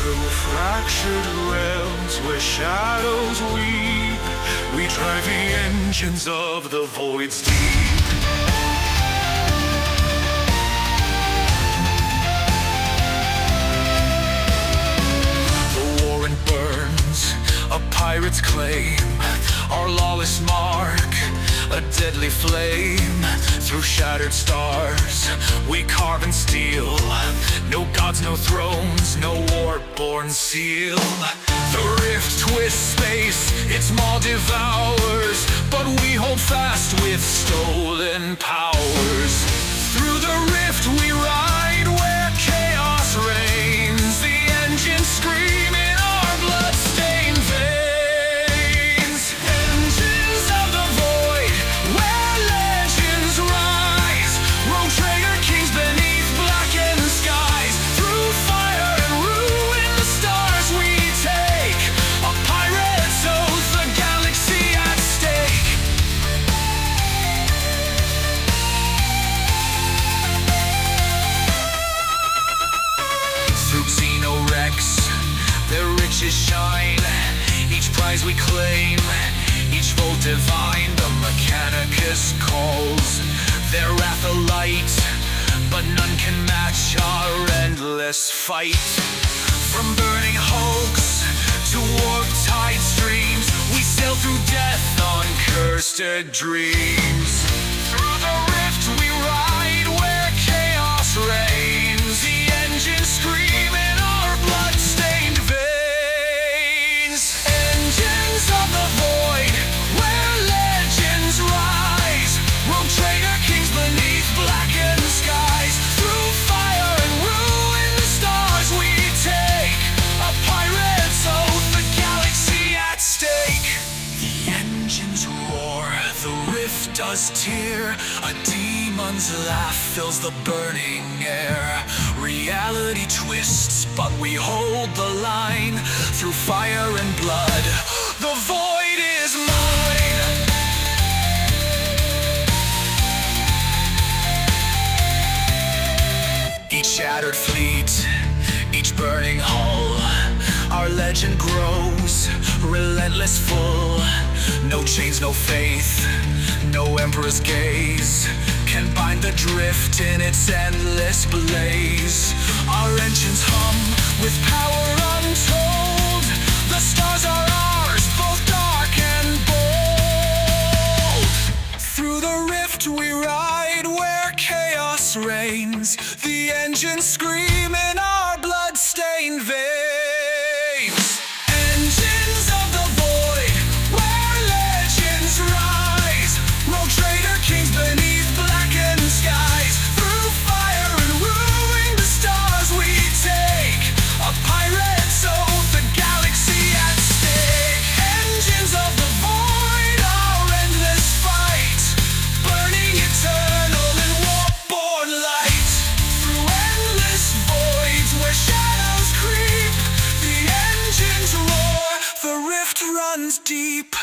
Through fractured realms where shadows weep, we drive the engines of the void's deep. The warrant burns, a pirate's claim, our lawless mark, a deadly flame. Through shattered stars, we carve and steal. No gods, no thrones, no war-born seal. The rift twists space, its maw devours, but we hold fast with stolen powers. Through the rift we ride where chaos reigns, the engines scream in our blood-stained veins. Engines of the void, where legends rise, rogue traitor kings beneath blackened skies. Through fire and ruin, the stars we take, a pirate's oath, the galaxy at stake. Through Xenorex, their riches shine, each prize we claim, each vote divine. The Mechanicus calls, their wrath a light, but none can match our endless fight. From burning hulks to warped tide streams, we sail through death on cursed dreams. Through the rift we ride where chaos reigns, the engines scream in our blood-stained veins. Engines of the void, where legends rise, rogue traitor kings beneath blackened skies. Through fire and ruin, the stars we take, a pirate's oath, the galaxy at stake. The engines roar, the rift does tear, a demon's laugh fills the burning air. Reality twists, but we hold the line. Through fire and blood, the void is mine. Each shattered fleet, each burning hull, our legend grows, relentless full. No chains, no faith, no emperor's gaze can bind the drift in its endless blaze. Our engines hum with power untold, the stars are ours, both dark and bold. Through the rift we ride where chaos reigns, the engines scream in our blood-stained veins. Engines of the void, where legends rise, rogue traitor kings beneath blackened skies. Through fire and ruin, the stars we take, a pirate's oath, the galaxy at stake. Engines of the void, our endless fight, burning eternal in war-born light. Through endless voids where shadows creep, the engines roar, the rift runs deep.